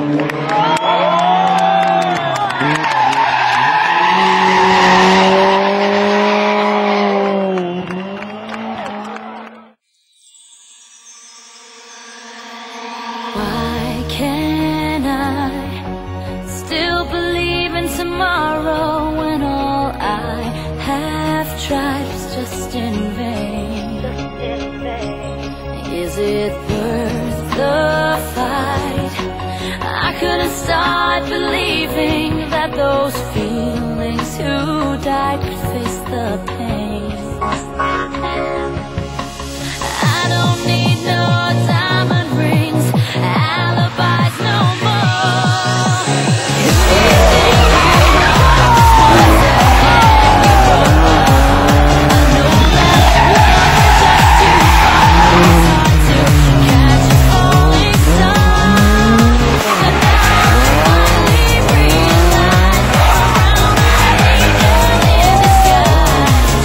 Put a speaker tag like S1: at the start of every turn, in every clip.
S1: Why can't I still believe in tomorrow when all I have tried was just in vain? Is it worth the fight? I couldn't start believing that those feelings who died could face the pain. I don't need no diamond rings, alibis no more. Who do you think you are? Just one second you were. I know that love is just too far. It's hard to catch a falling star. But now I finally realize around me in the sky.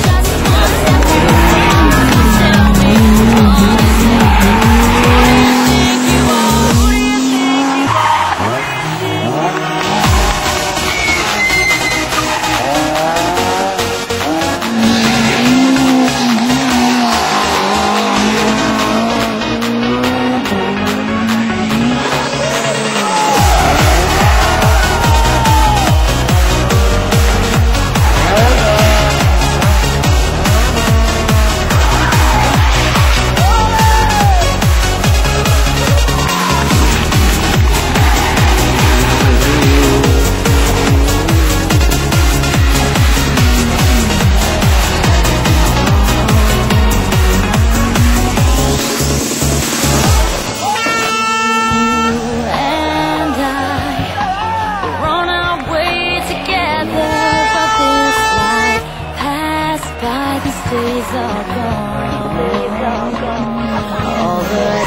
S1: Just one step too far. Tell me what is it? Days are gone. All the